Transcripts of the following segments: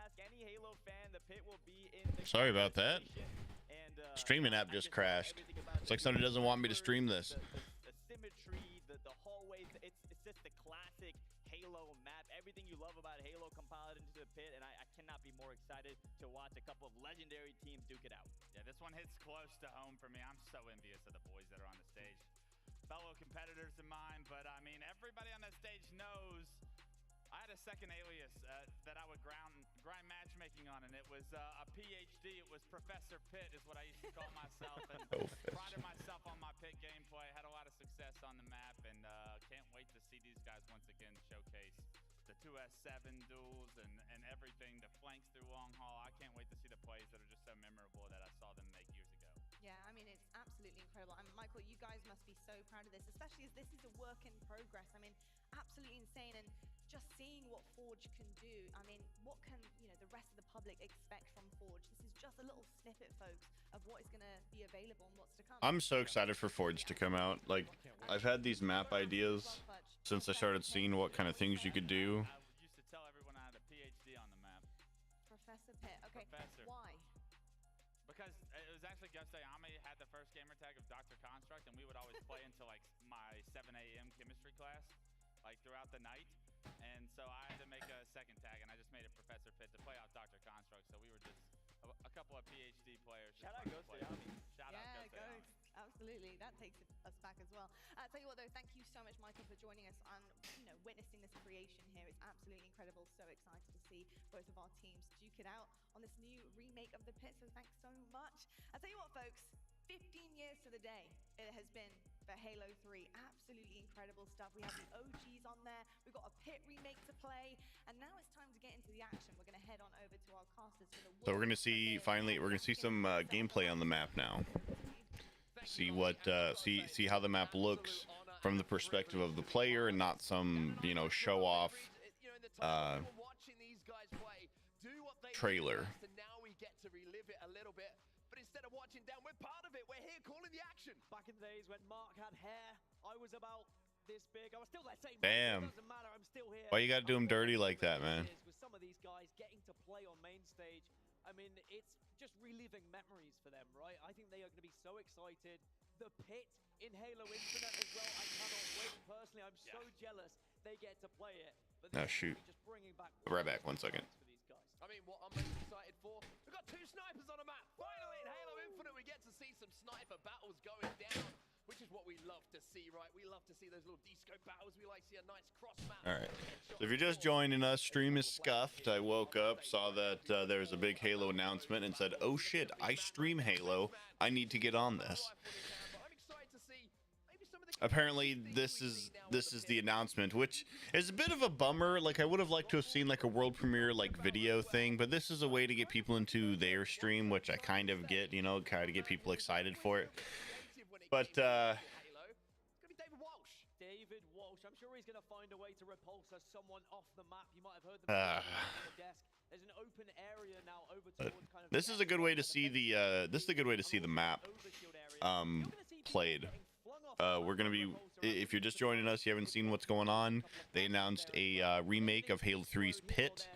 ask any Halo fan, the pit will be in the Sorry about that. And, streaming app just crashed. It's like somebody doesn't want me to stream this. The symmetry, the hallways, it's just the classic Halo map. Everything you love about Halo compiled into the pit, and I cannot be more excited to watch a couple of legendary teams duke it out. Yeah, this one hits close to home for me. I'm so envious of the boys that are on the stage. Fellow competitors of mine, but I mean, everybody on that stage knows I had a second alias that I would grind matchmaking on, and it was a PhD. It was Professor Pit is what I used to call myself, and prided myself on my pit gameplay. Had a lot of success on the map, and can't wait to see these guys once again showcase the 2S7 duels and everything, the flanks through long haul. I can't wait to see the plays that are just so memorable that I saw them make years ago. Yeah, I mean, it's absolutely incredible. I mean, Michael, you guys must be so proud of this, especially as this is a work in progress. I mean, absolutely insane. And just seeing what Forge can do, I mean, what can, you know, the rest of the public expect from Forge? This is just a little snippet, folks, of what is going to be available and what's to come. I'm so excited for Forge to come out. Like, I've had these map ideas since I started seeing what kind of things you could do. I used to tell everyone I had a PhD on the map. Professor Pit. Okay, Professor. Why? Because it was actually Ghost Ayame had the first gamer tag of Dr. Construct, and we would always play until like my 7 a.m. chemistry class, like throughout the night. And so I had to make a second tag, and I just made it Professor Pit to play out Dr. Construct. So we were just a couple of PhD players. Shout out Ghost Ayame. Shout out Ghost Ayame. Absolutely, that takes us back as well. Tell you what though, thank you so much, Michael, for joining us and, you know, witnessing this creation here. It's absolutely incredible. So excited to see both of our teams duke it out on this new remake of the pit. So thanks so much. I'll tell you what, folks. 15 years to the day it has been for Halo 3. Absolutely incredible stuff. We have the OGs on there. We've got a pit remake to play, and now it's time to get into the action. We're going to head on over to our casters for the So we're gonna see finally. We're gonna see some gameplay on the map now. See what see how the map looks from the perspective of the player, and not some, you know, show off trailer. Now we get to relive it a little bit. But instead of watching down, we're part of it. We're here calling the action. Back in the days when Mark had hair, I was about this big. I was still that same. Damn. It doesn't matter. I'm still here. Why you gotta do him dirty like that, man? With some of these guys getting to play on main stage, I mean, it's just reliving memories for them, right? I think they are going to be so excited. The pit in Halo Infinite as well. I cannot wait. Personally, I'm so jealous they get to play it. But Oh, shoot. just bringing back Right back, 1 second. for these guys. I mean, what I'm most excited for, we've got 2 snipers on a map. Finally, in Halo Infinite, we get to see some sniper battles going down, which is what we love to see, right? We love to see those little disco battles. We like to see a nice cross map. All right. So if you're just joining us, stream is scuffed. I woke up, saw that there was a big Halo announcement, and said, "Oh shit, I stream Halo. I need to get on this." Apparently, this is the announcement, which is a bit of a bummer. Like, I would have liked to have seen like a world premiere like video thing, but this is a way to get people into their stream, which I kind of get, you know, kind of get people excited for it. But David Walsh. I'm sure he's going to find a way to repulse someone off the map. You might have heard them on the desk. There's an open area now over towards kind of. This is a good way to see the map played. We're gonna be, if you're just joining us, you haven't seen what's going on. They announced a remake of Halo 3's Pit.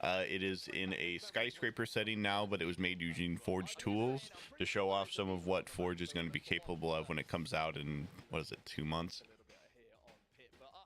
It is in a skyscraper setting now, but it was made using Forge tools to show off some of what Forge is going to be capable of when it comes out in, what is it, 2 months?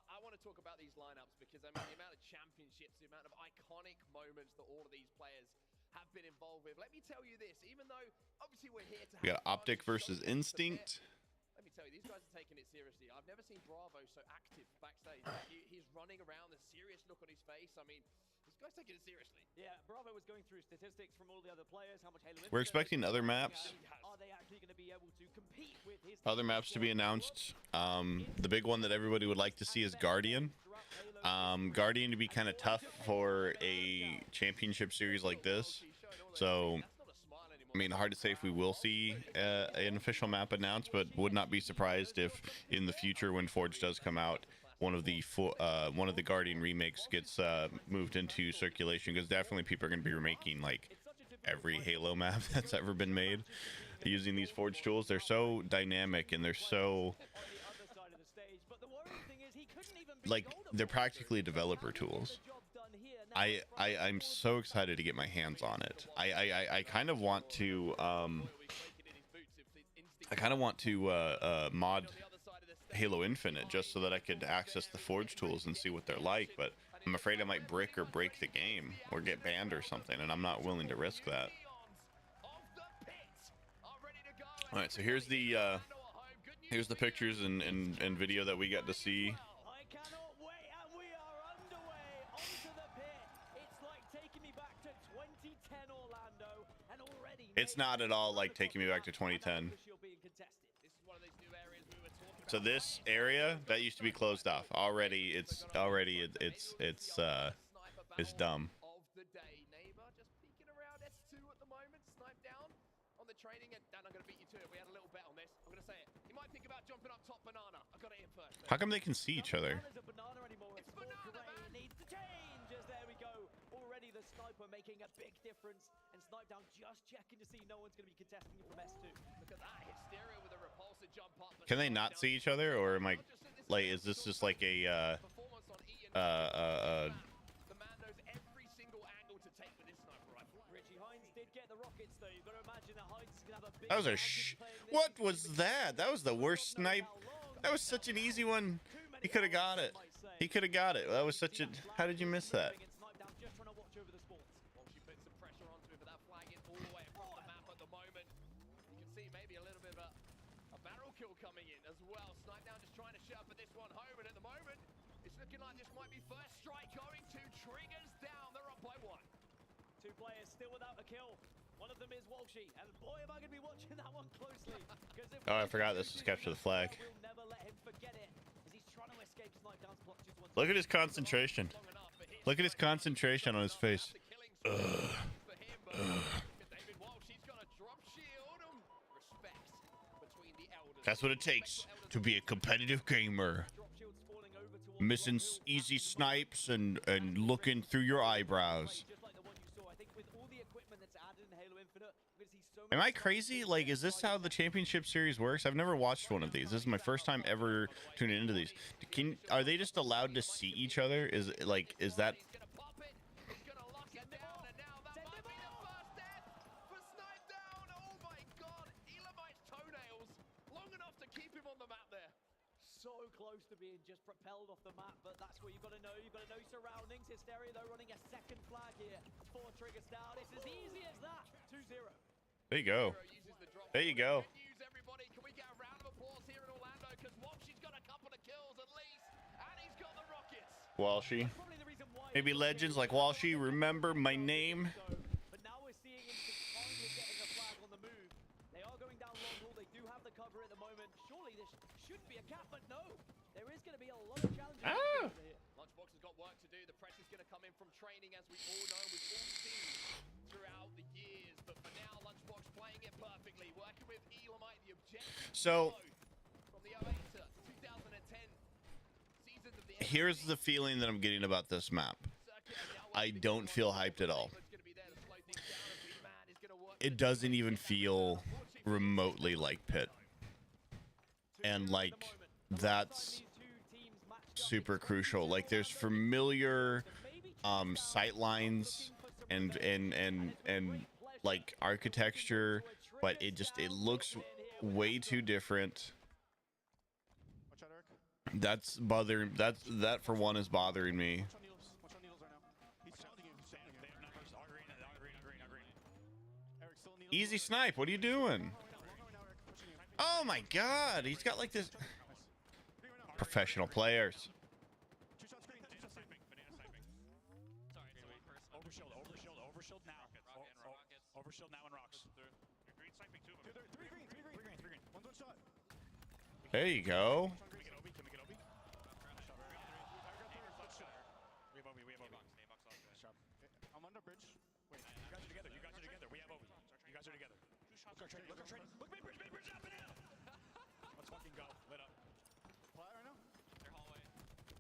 I want to talk about these lineups because, I mean, the amount of championships, the amount of iconic moments that all of these players have been involved with. Let me tell you this, even though obviously we're here to We got Optic versus Instinct. Let me tell you, these guys are taking it seriously. I've never seen Bravo so active backstage. He's running around, the serious look on his face. I mean, this guy's taking it seriously. Yeah, Bravo was going through statistics from all the other players, how much Halo We're expecting other maps. Are they actually going to be able to compete with his Other maps to be announced. The big one that everybody would like to see is Guardian. Guardian to be kind of tough for a championship series like this. So, I mean, hard to say if we will see an official map announced, but would not be surprised if in the future, when Forge does come out, one of the Guardian remakes gets moved into circulation, because definitely people are going to be remaking like every Halo map that's ever been made using these Forge tools. They're so dynamic and they're so like they're practically developer tools. I'm so excited to get my hands on it. I kind of want to mod Halo Infinite just so that I could access the Forge tools and see what they're like, but I'm afraid I might brick or break the game or get banned or something, and I'm not willing to risk that. All right, so here's the pictures and video that we got to see. I cannot wait, and we are underway onto the pit. It's like taking me back to 2010 Orlando, and already It's not at all like taking me back to 2010. So this area that used to be closed off already, it's dumb. Of the day, Neighbor just peeking around S2 at the moment, snipe down on the training, and Dan, I'm gonna beat you to it. We had a little bet on this. I'm gonna say it. You might think about jumping up top Banana. I got it in first. How come they can see each other? It's banana anymore. It's Banana, man. Needs to change. As there we go. Already the sniper making a big difference, and Snipe Down just checking to see no one's going to be contesting it from S2. Look at that hysteria with a repulsive jump up. Can they not see each other, or am I like, is this just like a Performance on Ian. The man knows every single angle to take with this sniper rifle. Richie Hines did get the rockets though. You've got to imagine that Hines is going to have a big that was a advantage playing this. what was that? That was the worst snipe. That was such an easy one. He could have got it. He could have got it. That was such a, how did you miss that? Snipe Down just trying to watch over the sports. Well, she put some pressure onto him, but that flag is all the way across the map at the moment. You can see maybe a little bit of a barrel kill coming in as well. Snipe Down just trying to sharpen this one home, and at the moment, it's looking like this might be first strike going to Triggers down. They're up by one. Two players still without a kill. One of them is Walshy, and boy, am I going to be watching that one closely. Oh, I forgot this was capture the flag. We'll never let him forget it, as he's trying to escape Snipe Down's clutches once Look at his concentration. Look at his concentration on his face. For him, but David Walshy's got a drop shield. Respect between the elders. That's what it takes to be a competitive gamer. drop shields falling over towards Missing Rockfield. easy snipes and looking through your eyebrows. Just like the one you saw, I think with all the equipment that's added in Halo Infinite, we're gonna see so many Am I crazy? Like, is this how the championship series works? I've never watched one of these. This is my first time ever tuning into these. Are they just allowed to see each other? Is that? He's gonna pop it. He's gonna lock it down, and now that might be the first death for Snipe Down. Oh my God! Elamite's toenails long enough to keep him on the map there. so close to being just propelled off the map, but that's what you've got to know. You've got to know your surroundings. Hysteria, though, running a second flag here for Triggers down. It's as easy as that. 2-0. There you go. Uses the drop There you shield. go. Good news, everybody. Can we get a round of applause here in Orlando? Because Walshy's got a couple of kills at least, and he's got the rockets. Walshy. Probably the reason why Maybe legends like Walshy remember my name. But now we're seeing him finally getting a flag on the move. They are going down long haul. They do have the cover at the moment. Surely this should be a cap, but no. There is going to be a lot of challenges Ah! here. Lunchbox has got work to do. The pressure's going to come in from training, as we all know. We've all seen throughout the years. But for now, Lunchbox playing it perfectly, working with Elamite, the objective. So From the 08 to 2010 seasons of the here's the feeling that I'm getting about this map. I don't feel hyped at all. It doesn't even feel remotely like Pit. And like that's super crucial. Like there's familiar sight lines and like architecture, but it looks way too different. Watch out, Eric. That's bothering. That for one is bothering me. Watch on Needles. Watch on Needles right now. He's challenging you. He's challenging you. They have numbers. All green. Eric, still Needles. Easy snipe. What are you doing? Long way now, Eric. Pushing you. Oh my God, he's got like this. Nice. Three right now. Professional players. Two shot screen. Two shot sniping. Banana sniping. Sorry, overshield now. Overshield now and rocks. You're green sniping two of them. Three green. One's one shot. There you go. Can we get Obi? Can we get Obi? We have Obi. Nice job. Okay, I'm under bridge. Wait. You guys are together. We have Obi. You guys are together. Look our training. Look main bridge up and out. Let's fucking go. Lit up. Flat right now. Their hallway.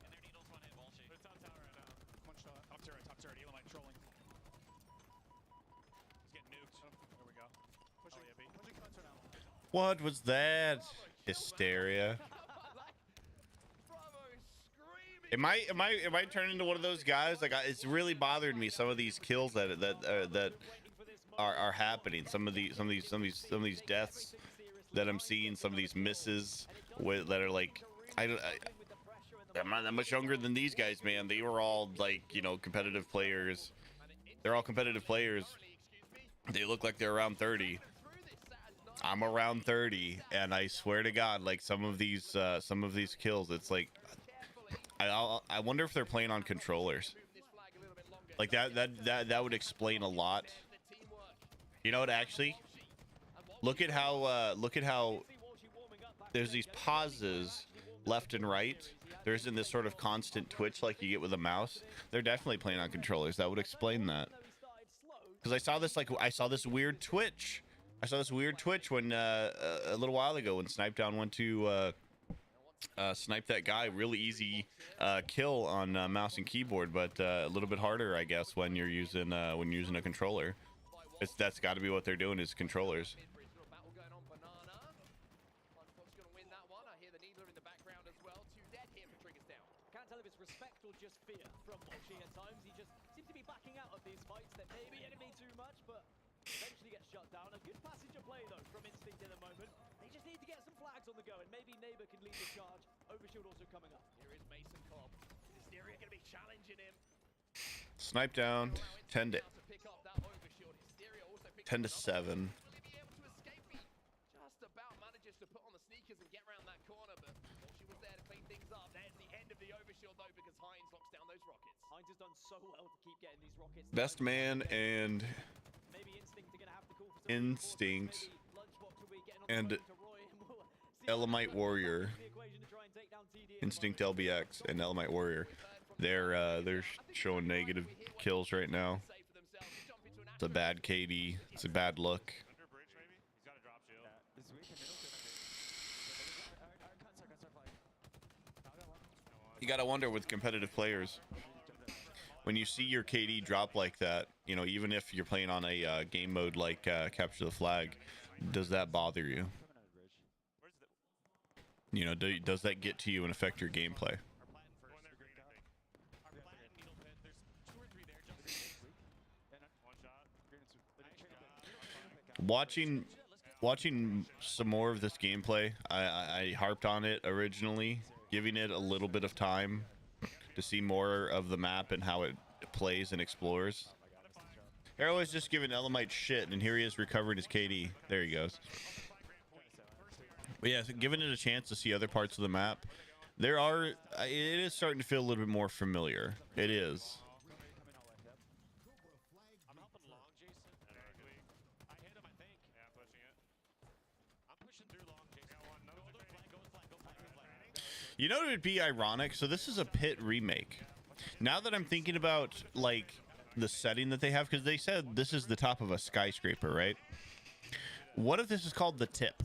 And their needles one hit Walshy. They're top tower right now. One shot. Top turret. Elamite trolling. He's getting nuked. There we go. Pushing. yeah, B. Pushing cuts right now. What was that? Hysteria. Bravo is screaming Am I turning into one of those guys? Like, it's really bothered me, some of these kills that are happening. Some of these deaths that I'm seeing. Some of these misses that are like, I'm not that much younger than these guys, man. They were all like, you know, competitive players. They're all competitive players. They look like they're around 30. I'm around 30, and I swear to God, like some of these kills, it's like, I wonder if they're playing on controllers. Like that would explain a lot. You know what? Actually, look at how there's these pauses left and right. There isn't this sort of constant twitch like you get with a mouse. They're definitely playing on controllers. That would explain that. Because I saw this weird twitch. I saw this weird twitch when a little while ago when Snipedown went to snipe that guy. Really easy kill on mouse and keyboard, but a little bit harder, I guess, when you're using a controller. That's got to be what they're doing is controllers. Can't tell if it's respect or just fear from Mochi at times. He just seems to be backing out of these fights that maybe enemy too much, but eventually gets shut down. A good passenger play though from Instinct in the moment. They just need to get some flags on the go, and maybe Neighbor can lead the charge. Overshield also coming up. Here is Mason Cobb. Hysteria going to be challenging him. Snipedown, 10 to 7. Just about manages to put on the sneakers and get around that corner, but she was there to clean things up. There's the end of the overshield though, because Heinz locks down those rockets. Heinz has done so well to keep getting these rockets. Best man and Maybe Instinct are gonna have to call for some Instinct maybe Lunchbox will be getting on and the phone to Roy, and we'll see Elamite Warrior. the equation to try and take down TD at the Instinct moment. LBX and Elamite Warrior. They're showing negative kills right now. It's a bad KD. It's a bad look. Under bridge, maybe? He's got a drop shield. This week in middle. You gotta wonder with competitive players, when you see your KD drop like that, you know, even if you're playing on a game mode like Capture the Flag, does that bother you? Where's the... You know, does that get to you and affect your gameplay? Going there green, I think. Our plat and needle pit. There's 2 or 3 there. Just one shot. Watching some more of this gameplay, I harped on it originally, giving it a little bit of time to see more of the map and how it plays and explores. Arrow is just giving Elamite shit, and here he is recovering his KD. There he goes. But yeah, so giving it a chance to see other parts of the map, it is starting to feel a little bit more familiar. It is. I'm helping long, Jason. I hit him, I think. Yeah, I'm pushing it. I'm pushing through long, Jason. Got one. Go flag, go flag, go flag, go flag. You know what would be ironic? So this is a Pit remake. Now that I'm thinking about like the setting that they have, because they said this is the top of a skyscraper, right? What if this is called the Tip?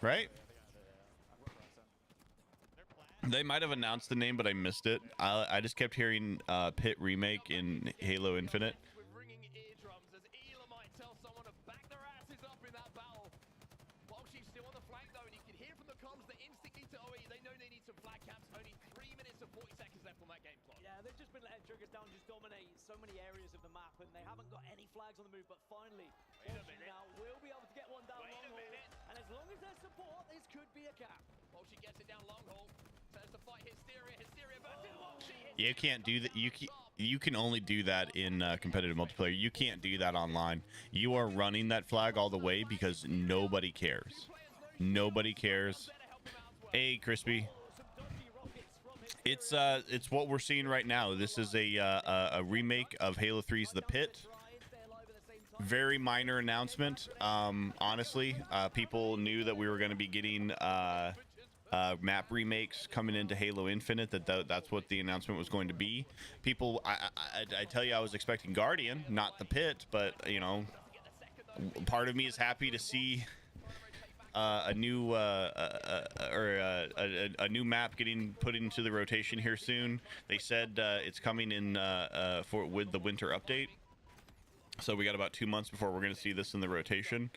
Right? They might have announced the name, but I missed it. I just kept hearing Pit remake in Halo Infinite. With ringing eardrums as Elamite tells someone to back their asses up in that battle. While she's still on the flank though, and you can hear from the comms that Instinct need to OE. They know they need some flag caps. Only 3 minutes and 40 seconds left on that game clock. Yeah, they've just been letting Triggers down just dominate so many areas of the map, and they haven't got any flags on the move, but finally, Bolshi now will be able to get one down long haul, and as long as there's support, this could be a cap. While she gets it down long haul, turns to fight Hysteria. Hysteria versus Mochi. You can't do that. You can only do that in competitive multiplayer. You can't do that online. You are running that flag all the way because nobody cares. Nobody cares. Hey, Crispy. It's what we're seeing right now. This is a remake of Halo 3's The Pit. Very minor announcement. Honestly, people knew that we were going to be getting map remakes coming into Halo Infinite. That's what the announcement was going to be. People, I tell you, I was expecting Guardian, not The Pit, but you know, part of me is happy to see a new map getting put into the rotation here soon. They said it's coming in with the winter update. So we got about 2 months before we're going to see this in the rotation.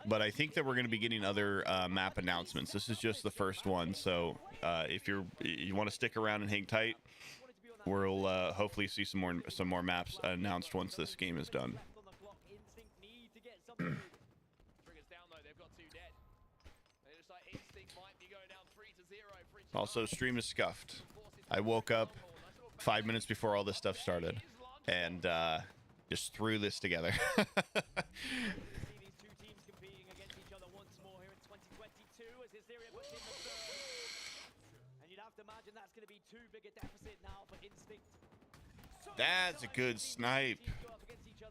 but I think that we're going to be getting other map announcements. This is just the first one, so if you want to stick around and hang tight, we'll hopefully see some more maps announced once this game is done. Triggers down though, they've got 2 dead. And it looks like Instinct might be going down 3-0. Fridge Also, stream is scuffed. I woke up 5 minutes before all this stuff started, and just threw this together. See these two teams competing against each other once more here in 2022 as Hysteria puts in the third. And you'd have to imagine that's going to be too big a deficit now for Instinct. That's a good snipe.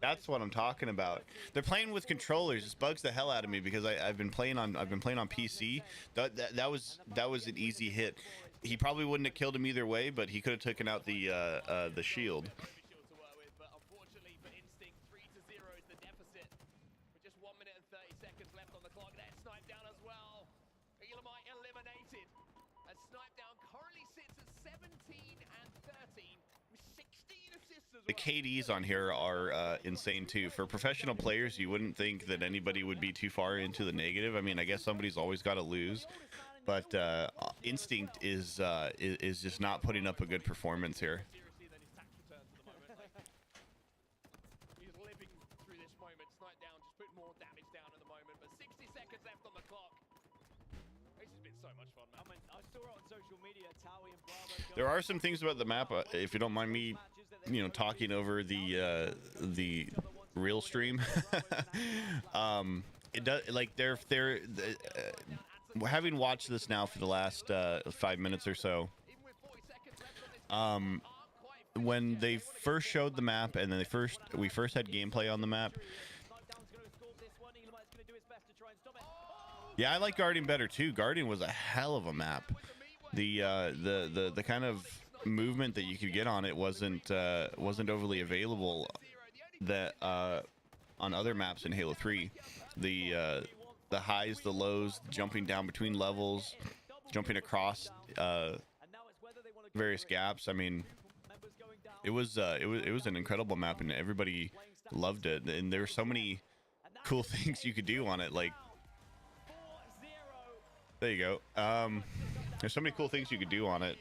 That's what I'm talking about. They're playing with controllers. This bugs the hell out of me because I've been playing on PC. That was an easy hit. He probably wouldn't have killed him either way, but he could have taken out the shield. to work with, but unfortunately for Instinct, 3-0 is the deficit. With just 1 minute and 30 seconds left on the clock. That snipe down as well. Elamite eliminated. As snipe down currently sits at 17 and 13 with 16 assists as well. The KDs on here are insane too. For professional players, you wouldn't think that anybody would be too far into the negative. I mean, I guess somebody's always got to lose, but Instinct is just not putting up a good performance here. Seriously, then his tax returns at the moment. He's living through this moment. Snipe down, just putting more damage down at the moment. But 60 seconds left on the clock. This has been so much fun, man. I mean, I saw it on social media, Towie and Bravo. There are some things about the map, if you don't mind me, talking over the real stream. It does, like, having watched this now for the last 5 minutes or so. Even with 40 seconds left on this, When they first showed the map and then we first had gameplay on the map. Yeah, I like Guardian better too. Guardian was a hell of a map. The kind of movement that you could get on it wasn't overly available that on other maps in Halo 3. The highs, the lows, jumping down between levels, jumping across various gaps. I mean, it was an incredible map and everybody loved it. And there were so many cool things you could do on it. Like, there you go. There's so many cool things you could do on it.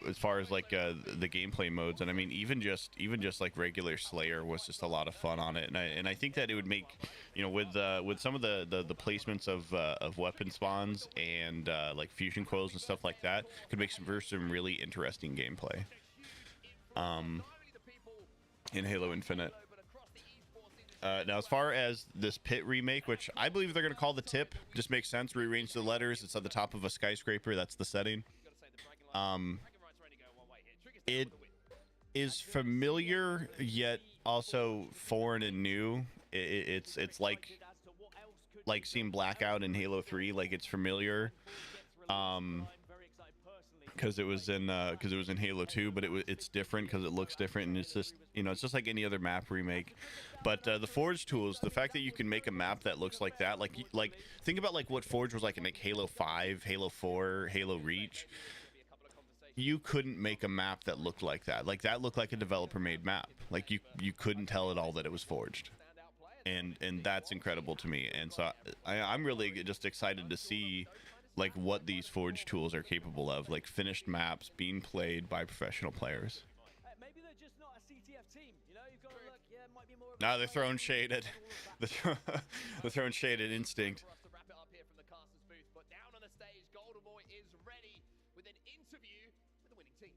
As far as like the gameplay modes, and I mean even just like regular Slayer was just a lot of fun on it, and I think that it would make, with some of the placements of weapon spawns and like fusion coils and stuff like that, could make for some really interesting gameplay in Halo Infinite. Now, as far as this pit remake, which I believe they're going to call the tip, just makes sense. Rearrange the letters. It's at the top of a skyscraper. That's the setting. It is familiar yet also foreign and new. It's like seeing Blackout in Halo 3. Like, it's familiar because it was in Halo 2, but it's different because it looks different, and it's just it's just like any other map remake. But the Forge tools, the fact that you can make a map that looks like that, like think about like what Forge was like in like Halo 5, Halo 4, Halo Reach. You couldn't make a map that looked like that. Like, that looked like a developer-made map. Like, you couldn't tell at all that it was forged, and that's incredible to me. And so I'm really just excited to see like what these Forge tools are capable of, like finished maps being played by professional players. Maybe they're just not a CTF team. You've got to look. Yeah, it might be more. Now they're throwing shade at they're throwing shade at Instinct. For us to wrap it up here from the Casters booth, but down on the stage, Goldenboy is ready with an interview with the winning team.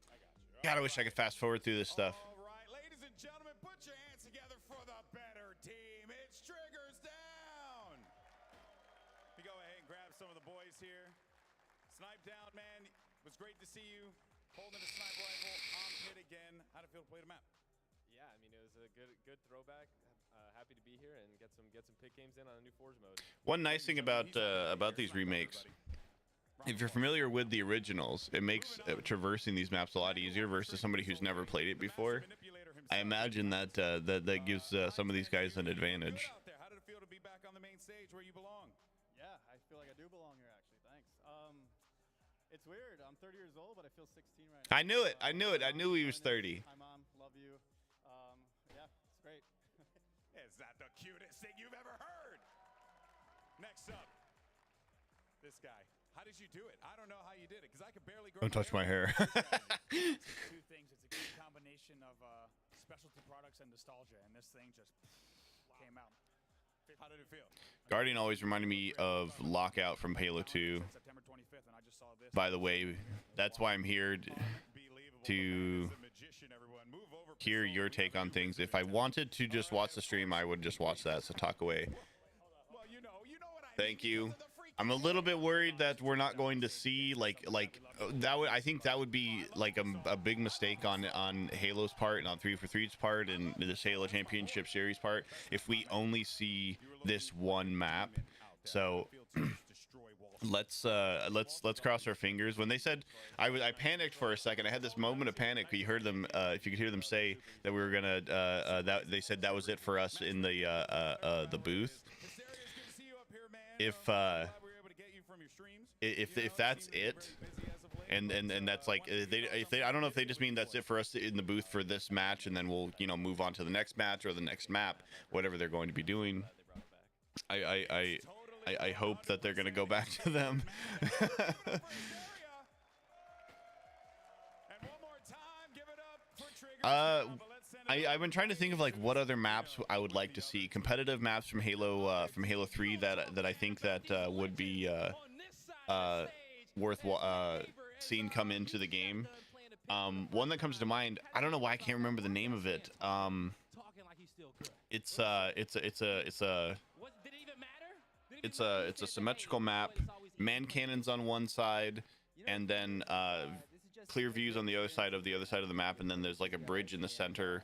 I got you. God, I wish I could fast forward through this stuff. All right, ladies and gentlemen, put your hands together for the better team. It's Triggers Down. We go ahead and grab some of the boys here. Snipe Down, man. It was great to see you holding a sniper rifle on pit again. How'd it feel to play the map? Yeah, I mean, it was a good throwback. Happy to be here and get some pit games in on a new Forge mode. One nice thing about these remakes, if you're familiar with the originals, it makes traversing these maps a lot easier versus somebody who's never played it before. I imagine that that gives some of these guys an advantage. How did it feel to be back on the main stage where you belong? Yeah, I feel like I do belong here, actually. Thanks. It's weird. I'm 30 years old, but I feel 16 right now. I knew it. I knew it. I knew he was 30. Hi, Mom. Love you. Yeah, it's great. Is that the cutest thing you've ever heard? Next up, this guy. How did you do it? I don't know how you did it because I could barely grow. Don't touch my hair. Two things. It's a good combination of specialty products and nostalgia, and this thing just came out. How did it feel? Guardian always reminded me of Lockout from Halo 2. September 25th, and I just saw this. By the way, that's why I'm here to hear your take on things. If I wanted to just watch the stream, I would just watch that. So talk away. Well, you know what I Thank you. I'm a little bit worried that we're not going to see like that would, I think that would be like a big mistake on Halo's part and on 343's part and this Halo Championship Series part if we only see this one map. So let's cross our fingers. When they said, I panicked for a second. I had this moment of panic. You heard them, if you could hear them say that we were gonna that they said that was it for us in the booth. If that's it, and that's like if they I don't know if they just mean that's it for us in the booth for this match, and then we'll move on to the next match or the next map, whatever they're going to be doing. I hope that they're gonna go back to them. I've been trying to think of like what other maps I would like to see, competitive maps from Halo 3 that I think that would be worth seeing come into the game. One that comes to mind, I don't know why I can't remember the name of it. It's a symmetrical map, man cannons on one side, and then clear views on the other side of the map, and then there's like a bridge in the center.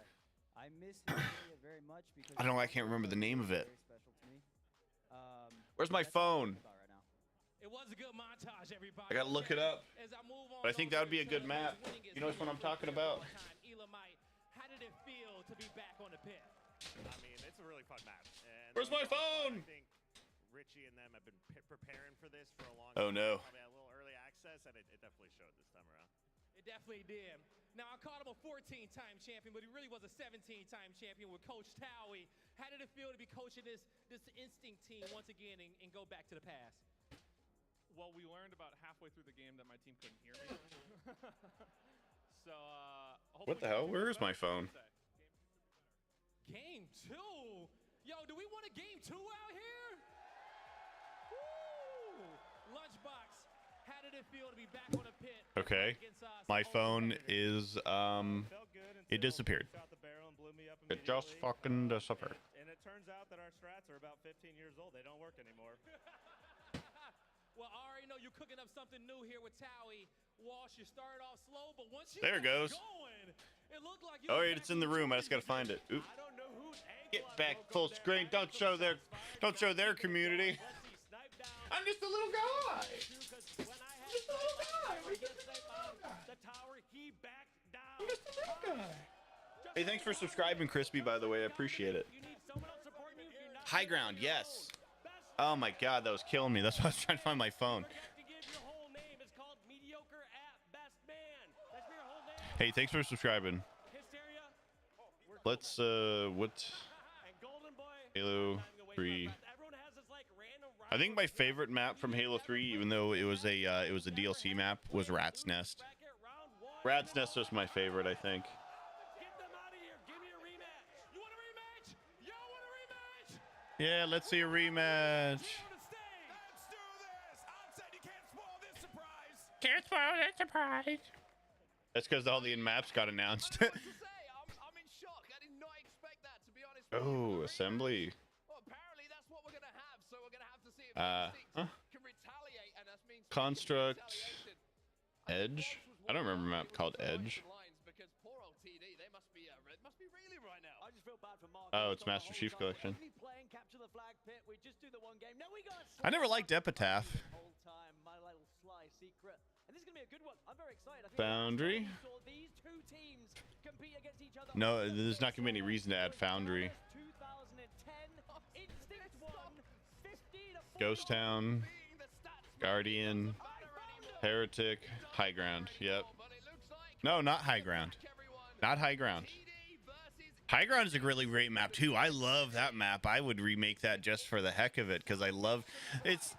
I don't know why I can't remember the name of it. Where's my phone? It was a good montage, everybody. I gotta look it up. As I move on, But I think that would be a good map. You know what I'm talking about? Elamite, how did it feel to be back on the pit? I mean, it's a really fun map. And Where's my phone? I think Richie and them have been preparing for this for a long Oh, time. no. Probably had a little early access, and it definitely showed this time around. It definitely did. Now, I called him a 14-time champion, but he really was a 17-time champion with Coach Towie. How did it feel to be coaching this Instinct team once again and go back to the past? Well, we learned about halfway through the game that my team couldn't hear me. So, What the hell? Where is my phone? Game 2? Yo, do we want a game 2 out here? Woo! Lunchbox, how did it feel to be back on the pit? Okay. My phone is it disappeared. It just fucking disappeared. And it turns out that our strats are about 15 years old. They don't work anymore. Well, I already know you're cooking up something new here with Towie. Walsh, you started off slow, but once you There it goes. going, it looked like you Oh, it's in the room. I just gotta find it. Oop. Get back full screen. Don't show their community. I'm just a little guy. Just a little guy. I'm just a little guy. Hey, thanks for subscribing, Crispy, by the way. I appreciate it. High ground, yes. Oh my god, that was killing me. That's why I was trying to find my phone. Hey, thanks for subscribing. Let's what? Halo 3. I think my favorite map from Halo 3, even though it was a DLC map, was Rat's Nest. Rat's Nest was my favorite, I think. Yeah, let's see a rematch. Can't spoil this surprise. That's because all the maps got announced. I'm in shock. I did not expect that, to be honest. Oh, assembly. Well, apparently that's what we're going to have, so we're going to have to see if Instinct can retaliate, and that means Construct. retaliation. Edge. I don't remember a map called Edge. Because poor old TD, they must be reeling right now. I just feel bad for Mark. Oh, it's Master Chief Collection. Playing Capture the Flag Pit. We just do the one game. No, we got I never liked Epitaph. whole time, my little sly secret. And this is gonna be a good one. I'm very excited. I think Foundry. saw these two teams compete against each other. No, there's not gonna be any reason to add Foundry. 2010, Instinct won 50 to 40. Ghost Town, Guardian, Heretic, High Ground. Yep. No, not High Ground. Not High Ground. High Ground is a really great map too. I love that map. I would remake that just for the heck of it because I love it's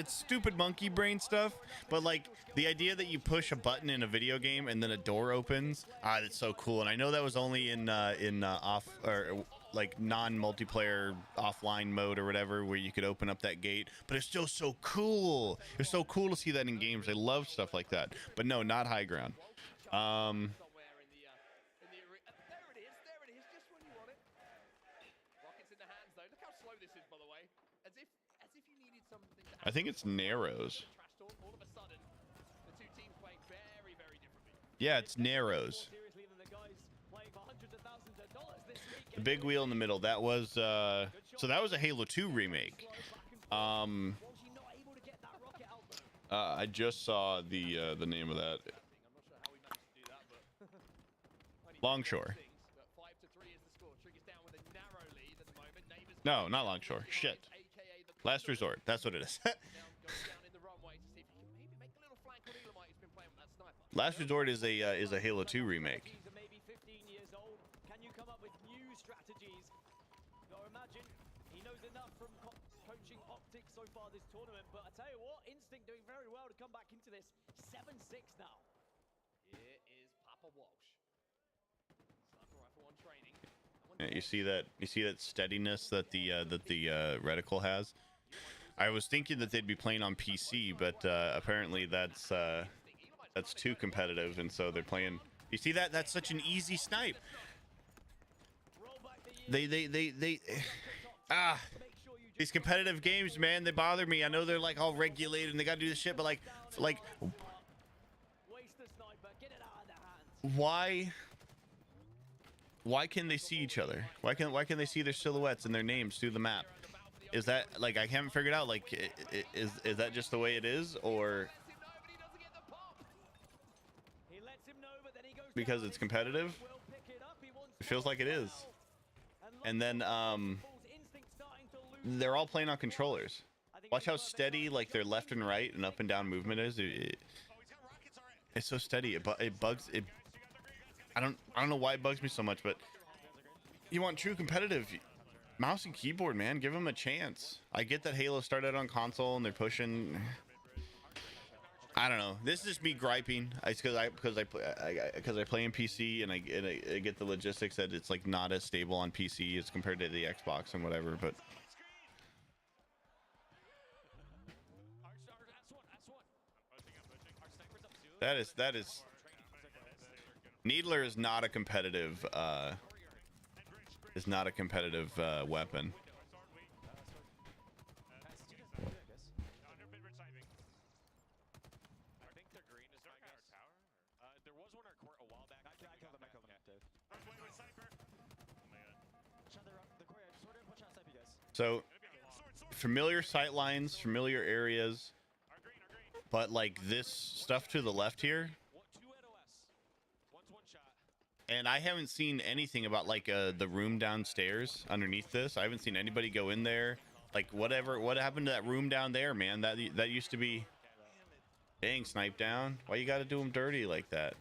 stupid monkey brain stuff, but like the idea that you push a button in a video game and then a door opens, that's so cool. And I know that was only in off or like non-multiplayer offline mode or whatever where you could open up that gate, but it's still so cool. It's so cool to see that in games. I love stuff like that. But no, not High Ground. I think it's Narrows. Yeah, it's Narrows. The big wheel in the middle. That was so that was a Halo 2 remake. I just saw the name of that. Longshore. No, not Longshore. Shit. Last Resort. That's what it is. Last Resort is a Halo 2 remake. Maybe 15 years old. Can you come up with new strategies? Gotta imagine he knows enough from coaching Optic so far this tournament. But I tell you what, Instinct doing very well to come back into this 7-6 now. Here is Papa Walsh. Sniper rifle on training. Yeah, you see that steadiness that the reticle has. I was thinking that they'd be playing on PC, but apparently that's too competitive, and so they're playing. You see that? That's such an easy snipe. These competitive games, man, they bother me. I know they're like all regulated and they gotta do this shit, but like why can they see each other? Why can they see their silhouettes and their names through the map? Is that like I haven't figured out? Like, is that just the way it is, or because it's competitive? It feels like it is. And then they're all playing on controllers. Watch how steady like their left and right and up and down movement is. It's so steady. It bugs it. I don't know why it bugs me so much, but you want true competitive. Mouse and keyboard, man, give them a chance. I get that Halo started on console and they're pushing. I don't know. This is just me griping. It's because I play in PC and I get the logistics that it's like not as stable on PC as compared to the Xbox and whatever. But that is Needler is not a competitive weapon. So familiar sight lines, familiar areas, but like this stuff to the left here. And I haven't seen anything about like the room downstairs underneath this. I haven't seen anybody go in there. Like what happened to that room down there, man? That used to be. Dang, snipe down. Why you got to do them dirty like that?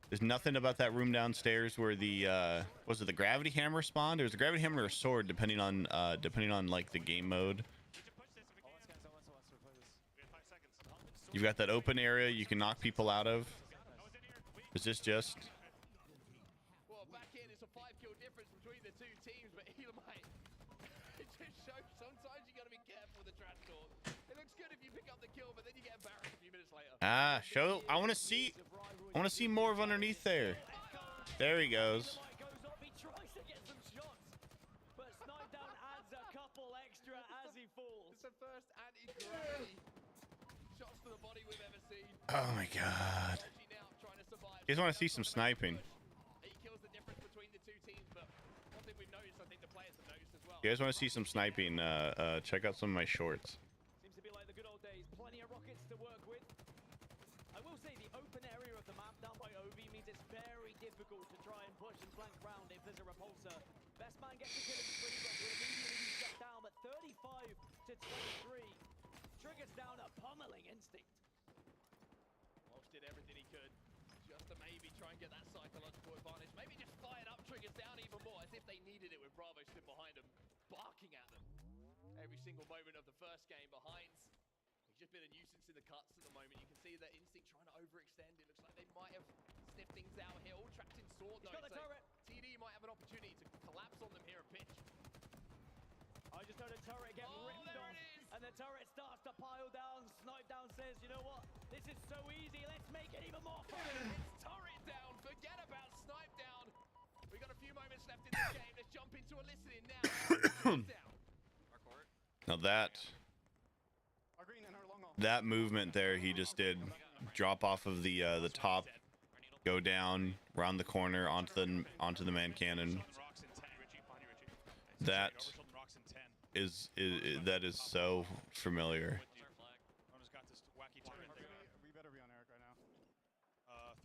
There's nothing about that room downstairs where the was it the gravity hammer spawned? There's a gravity hammer or a sword depending on like the game mode. You've got that open area you can knock people out of. Is this just? Well, back in, it's a 5-kill difference between the two teams, but Elamite, it just shows sometimes you gotta be careful with the trash talk. It looks good if you pick up the kill, but then you get embarrassed a few minutes later. I want to see more of underneath there. There he goes. He tries to get some shots, but Snipedown adds a couple extra as he falls. It's the first anti-gravity shots to the body we've ever seen. Oh my god. You guys want to see some sniping? You guys want to see some sniping? Check out some of my shorts. Seems to be like the good old days. Plenty of rockets to work with. I will say the open area of the map down by OV means it's very difficult to try and push and flank round if there's a repulsor. Best man gets the kill in between, but will immediately be shut down. But 35 to 23 triggers down a pummeling Instinct. Walsh did everything he could. just to maybe try and get that psychological advantage. Maybe just fired up Triggers Down even more, as if they needed it with Bravo stood behind them, barking at them every single moment of the first game behind. He's just been a nuisance in the cuts at the moment. You can see that Instinct trying to overextend. It looks like they might have sniffed things out here. All trapped in Sword though. He's got the turret. TD might have an opportunity to collapse on them here and pitch. I just know the turret get ripped there off, it is. and the turret starts to pile down. Snipe Down says, you know what? This is so easy. Let's make it even more fun. It's turret down. Forget about Snipe Down. We got a few moments left in this game. Let's jump into a listening now. Down. Now that movement there he just did, drop off of the top, go down, round the corner onto the man cannon. That is so familiar. We better be on Eric right now.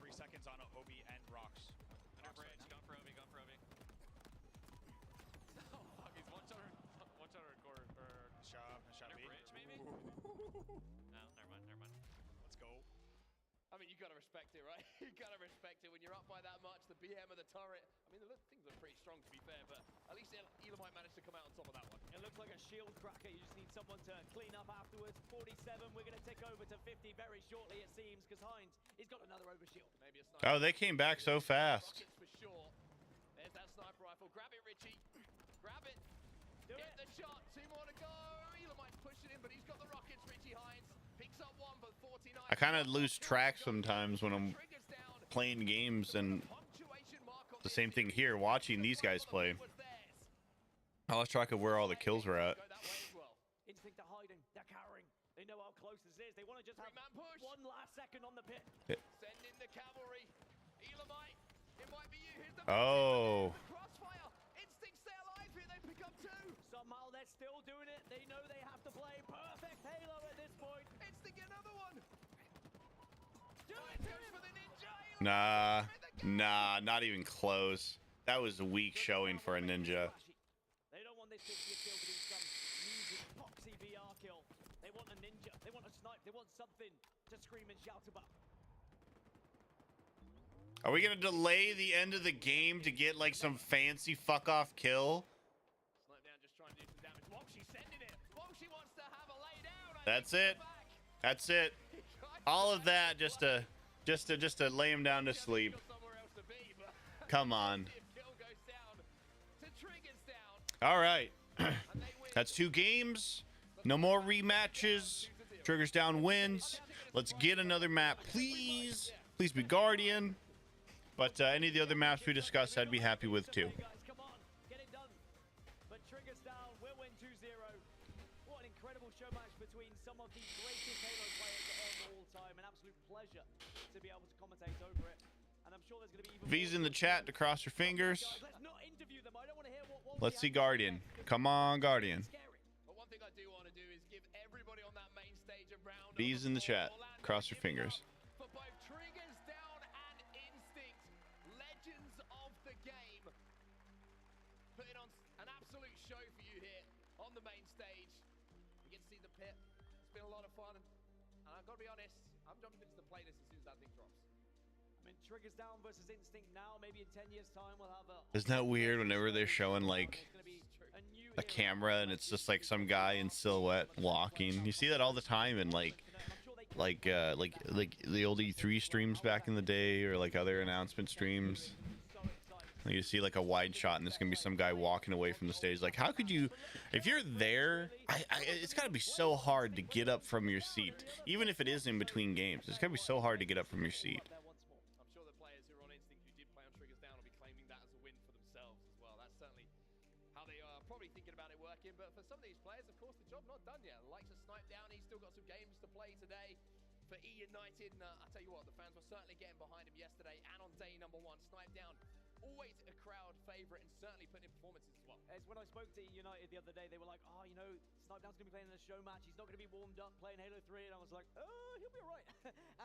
3 seconds on Obi and Rocks. Under bridge, go for Obi, go for Obi. Oh fuck, he's one shot record or Shot B. bridge maybe? No, never mind. Let's go. I mean, you gotta respect it, right? You gotta respect it when you're up by that much. The BM of the turret. I mean, things look pretty strong to be fair, but at least Elamite managed to come out on top of that one. It looks like a shield cracker. You just need someone to clean up afterwards. 47. We're going to tick over to 50 very shortly, it seems, because Heinz, he's got another overshield. Maybe a sniper. Oh, they came back so fast. Rockets for sure. There's that sniper rifle. Grab it, Richie. Grab it. Do Get it. the shot. 2 more to go. Elamite's pushing in, but he's got the rockets. Richie Hines picks up one, but 49. I kind of lose track sometimes when I'm playing games, and the same thing here, watching these guys play. I lost track of where all the kills were at. Instinct are hiding. They're cowering. They know how close this is. They want to just have push. one last second on the pit. Send in the cavalry. Elamite, it might be you. Here's the Oh. crossfire. Instinct stay alive here. They pick up 2. Somehow they're still doing it. They know they have to play perfect Halo at this point. Instinct get another one. Do it, Goes for the ninja. Nah, not even close. That was a weak showing for a ninja. They don't want this 50th kill to be some music poxy VR kill. They want a ninja. They want a snipe. They want something to scream and shout about. Are we gonna delay the end of the game to get like some fancy fuck off kill? Snipe Down just trying to do some damage. Wongshi sending it. Wongshi wants to have a lay down. That's it. That's it. All of that just to lay him down to sleep. Come on. All right. That's 2 games. No more rematches. Triggers Down wins. Let's get another map, please. Please be Guardian. But any of the other maps we discussed, I'd be happy with too. Come on, get it done. But Triggers Down will win 2-0. What an incredible show match between some of the greatest Halo players of all time. An absolute pleasure to be able to commentate over it. And I'm sure there's going to be even V's in the chat to cross your fingers. Let's not interview them. I don't want to hear what Let's see Guardian. Come on, Guardian. But one thing I do want to do is give everybody on that main stage a round. V's in the chat. Cross your fingers. For both Triggers Down and Instinct, legends of the game, putting on an absolute show for you here on the main stage. We get to see the pit. It's been a lot of fun, and I've got to be honest, I'm jumping into the playlist as soon as that thing drops. I mean, Triggers Down versus Instinct now. Maybe in 10 years' time, we'll have a. Isn't that weird whenever they're showing like a camera and it's just like some guy in silhouette walking? You see that all the time in like the old E3 streams back in the day, or like other announcement streams. Like you see like a wide shot and there's gonna be some guy walking away from the stage. Like, how could you, if you're there, it's gotta be so hard to get up from your seat, even if it is in between games. It's gotta be so hard to get up from your seat. I'm sure the players who are on Instinct who did play on Triggers Down will be claiming that as a win for themselves as well. That's certainly how they are probably thinking about it working. But for some of these players, of course, the job not done yet. The likes of Snipe Down, he's still got some games to play today for E United. And I tell you what, the fans were certainly getting behind him yesterday and on day number 1. Snipe Down, always a crowd favorite and certainly putting in performances as well. As when I spoke to United the other day, they were like, oh, you know, Snipe Down's going to be playing in a show match. He's not going to be warmed up playing Halo 3. And I was like, oh, he'll be all right.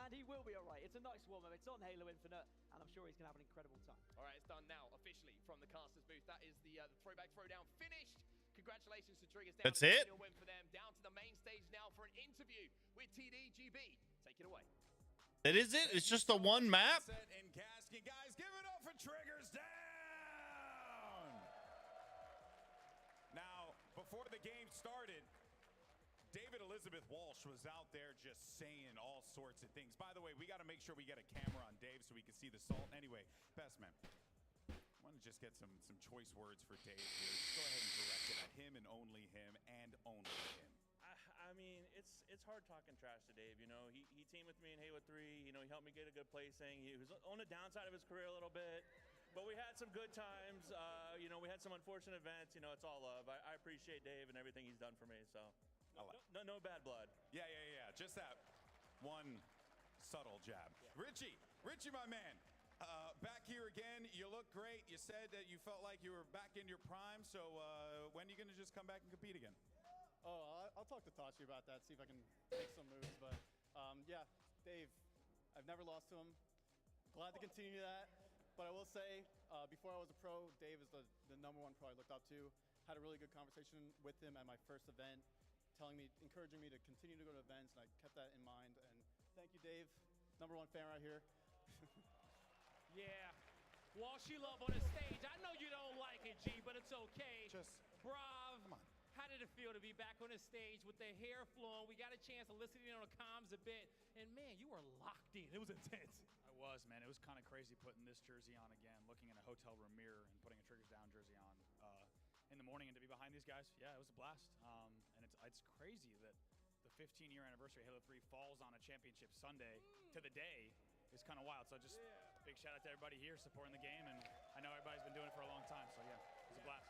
And he will be all right. It's a nice warm-up. It's on Halo Infinite. And I'm sure he's going to have an incredible time. All right, it's done now, officially, from the Casters booth. That is the throwback throwdown finished. Congratulations to Triggers Down. That's it? Win for them. Down to the main stage now for an interview with TDGB. Take it away. That is it? It's just the one map? started, David Elizabeth Walsh was out there just saying all sorts of things. By the way, we got to make sure we get a camera on Dave so we can see the salt. Anyway, best man, I want to just get some choice words for Dave here. Just go ahead and direct it at him and only him and only him. I mean, it's hard talking trash to Dave. You know, he teamed with me in Halo 3. You know, he helped me get a good placing. He was on the downside of his career a little bit, but we had some good times. You know, we had some unfortunate events. You know, it's all love. I appreciate Dave and everything he's done for me. So, no bad blood. Yeah. Just that one subtle jab. Yeah. Richie, my man. Back here again, you look great. You said that you felt like you were back in your prime. So when are you going to just come back and compete again? Oh, I'll talk to Tachi about that, see if I can make some moves. But yeah, Dave, I've never lost to him. Glad to continue that. But I will say, before I was a pro, Dave is the #1 pro I looked up to. Had a really good conversation with him at my first event, encouraging me to continue to go to events, and I kept that in mind. And thank you, Dave. #1 fan right here. Yeah. Walsh, you love on the stage. I know you don't like it, G, but it's okay. Brav, come on. How did it feel to be back on the stage with the hair flowing? We got a chance to listen in on the comms a bit, and man, you were locked in. It was intense. I was, man. It was kind of crazy putting this jersey on again, looking in a hotel room mirror and putting a Triggers Down jersey on in the morning, and to be behind these guys, yeah, it was a blast. And it's crazy that the 15-year anniversary of Halo 3 falls on a championship Sunday to the day. It's kind of wild. So just big shout out to everybody here supporting the game, and I know everybody's been doing it for a long time. So yeah, it's a blast.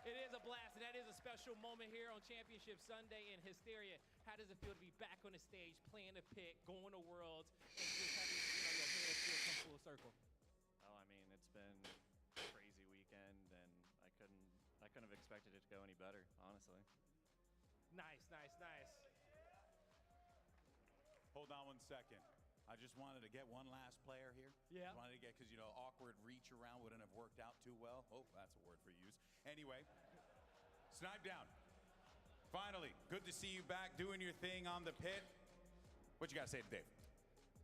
It is a blast, and that is a special moment here on Championship Sunday in Hysteria. How does it feel to be back on the stage, playing the pit, going to Worlds, and just having your hair still come full circle? Oh, I mean, it's been a crazy weekend, and I couldn't have expected it to go any better, honestly. Nice. Hold on 1 second. I just wanted to get one last player here. Yeah. Wanted to get, because, you know, awkward reach around wouldn't have worked out too well. Oh, that's a word for use. Anyway, Snipe Down. Finally, good to see you back doing your thing on the pit. What you got to say to Dave?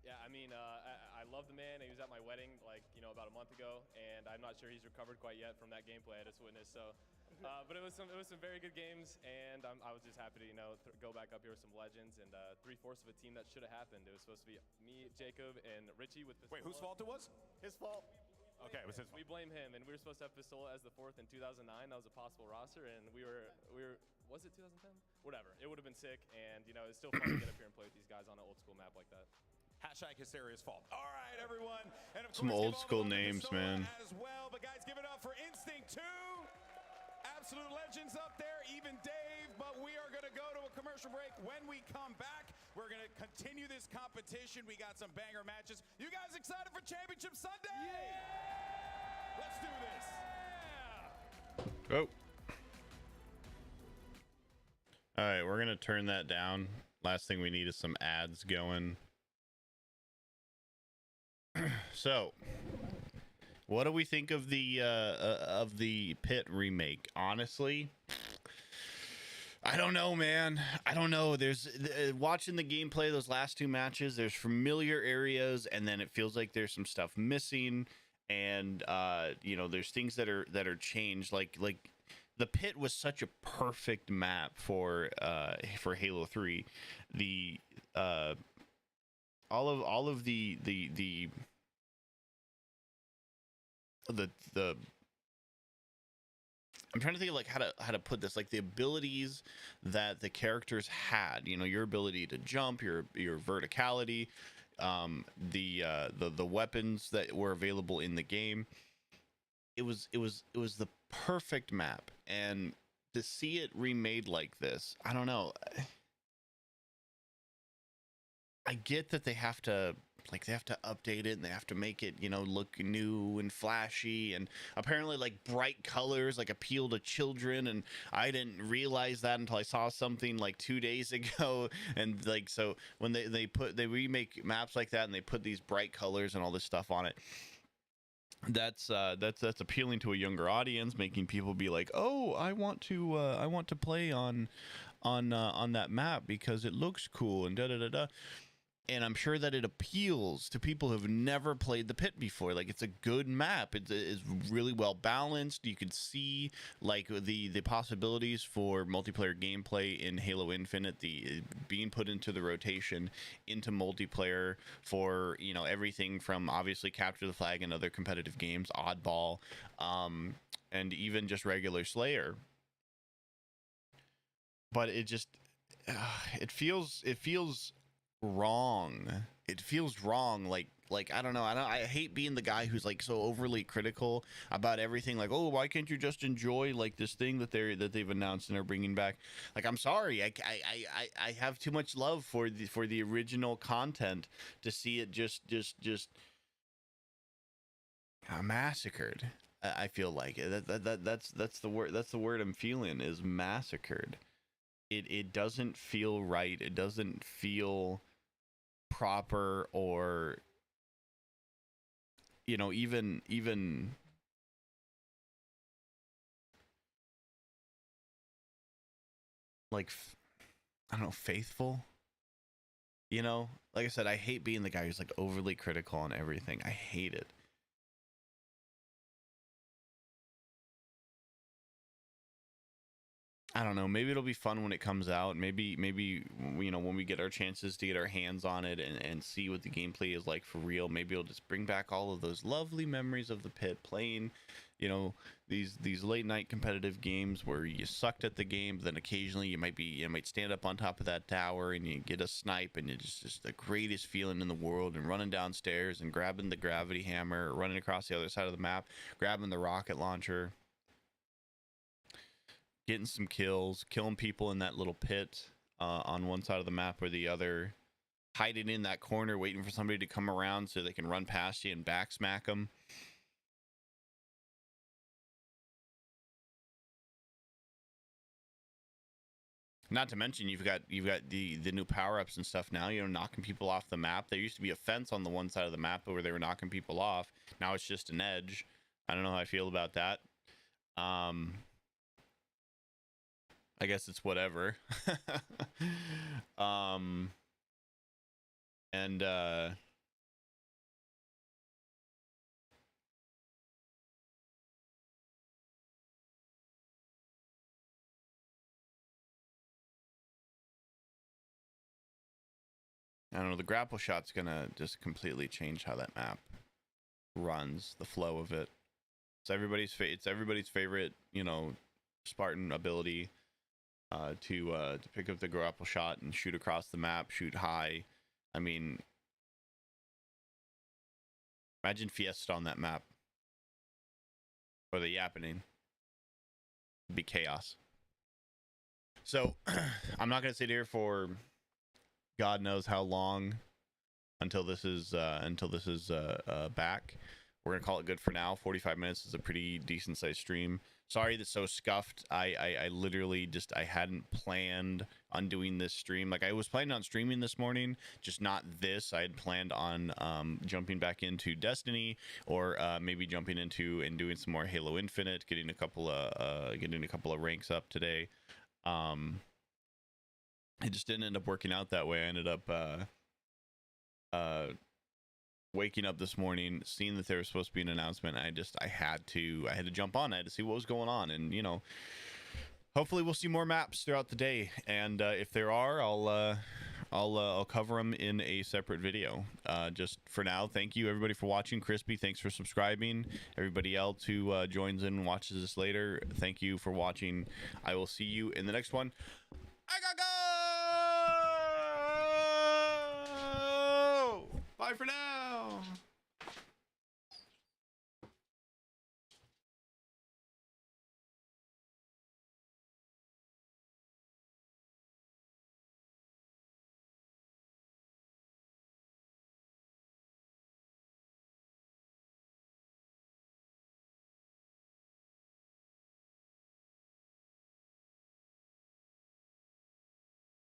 Yeah, I mean, I love the man. He was at my wedding, like, you know, about a month ago, and I'm not sure he's recovered quite yet from that gameplay I just witnessed. So, but it was some very good games, and I was just happy to, you know, go back up here with some legends and 3/4 of a team that should have happened. It was supposed to be me, Jacob, and Richie with Pistola. Wait, whose fault it was? His fault. Okay, it was his fault. We blame him, and we were supposed to have Pistola as the 4th in 2009. That was a possible roster, and we were. Was it 2010? Whatever. It would have been sick, and you know, it's still fun to get up here and play with these guys on an old school map like that. #Hysteria's fault. All right, everyone. And of Some course, old school names, man. As well, but guys, give it up for Instinct 2. Absolute legends up there, even Dave. But we are going to go to a commercial break. When we come back, we're going to continue this competition. We got some banger matches. You guys excited for Championship Sunday? Yeah! Let's do this. Go. All right, we're going to turn that down. Last thing we need is some ads going. So, what do we think of the Pit remake? Honestly, I don't know, man. I don't know. There's watching the gameplay those last 2 matches. There's familiar areas, and then it feels like there's some stuff missing, and you know, there's things that are changed. Like the Pit was such a perfect map for Halo 3. The all of the I'm trying to think of like how to put this, like the abilities that the characters had, you know, your ability to jump, your verticality, the weapons that were available in the game. It was the perfect map, and to see it remade like this, I don't know. I get that they have to update it and they have to make it, you know, look new and flashy, and apparently like bright colors like appeal to children, and I didn't realize that until I saw something like 2 days ago. And like, so when they remake maps like that and they put these bright colors and all this stuff on it, that's appealing to a younger audience, making people be like, oh, I want to play on that map because it looks cool and da da da da. And I'm sure that it appeals to people who've never played the pit before. Like, it's a good map. It's really well balanced. You can see like the possibilities for multiplayer gameplay in Halo Infinite, the being put into the rotation into multiplayer for, you know, everything from obviously Capture the Flag and other competitive games, Oddball, and even just regular Slayer. But it just it feels wrong. It feels wrong. Like I don't know. I hate being the guy who's like so overly critical about everything. Like, oh, why can't you just enjoy like this thing that they've announced and are bringing back? Like, I'm sorry. I have too much love for the original content to see it just massacred. I feel like that's the word. That's the word I'm feeling, is massacred. It doesn't feel right. It doesn't feel proper, or, you know, even like, I don't know, faithful. You know, like I said, I hate being the guy who's like overly critical on everything. I hate it. I don't know. Maybe it'll be fun when it comes out. Maybe you know, when we get our chances to get our hands on it and see what the gameplay is like for real. Maybe it'll just bring back all of those lovely memories of the pit, playing, you know, these late night competitive games where you sucked at the game. Then occasionally you might stand up on top of that tower and you get a snipe, and it's just the greatest feeling in the world. And running downstairs and grabbing the gravity hammer, or running across the other side of the map, grabbing the rocket launcher, getting some kills, killing people in that little pit on one side of the map or the other, hiding in that corner, waiting for somebody to come around so they can run past you and backsmack them. Not to mention you've got the new power-ups and stuff now, you know, knocking people off the map. There used to be a fence on the one side of the map where they were knocking people off. Now it's just an edge. I don't know how I feel about that. I guess it's whatever. And I don't know, the grapple shot's gonna just completely change how that map runs, the flow of it. It's everybody's favorite, you know, Spartan ability. To pick up the grapple shot and shoot across the map, shoot high. I mean, imagine Fiesta on that map, or the Yappening. It'd be chaos. So I'm not gonna sit here for God knows how long until this is back. We're gonna call it good for now. 45 minutes is a pretty decent sized stream. Sorry that's so scuffed. I literally just, I hadn't planned on doing this stream. Like, I was planning on streaming this morning, just not this. I had planned on jumping back into Destiny, or maybe jumping into and doing some more Halo Infinite, getting a couple of ranks up today. It just didn't end up working out that way. I ended up waking up this morning, seeing that there was supposed to be an announcement. I had to jump on. I had to see what was going on, and, you know, hopefully we'll see more maps throughout the day. And if there are, I'll cover them in a separate video. Just for now, thank you everybody for watching. Crispy, thanks for subscribing. Everybody else who joins in and watches this later, thank you for watching. I will see you in the next one. I gotta go! Bye for now!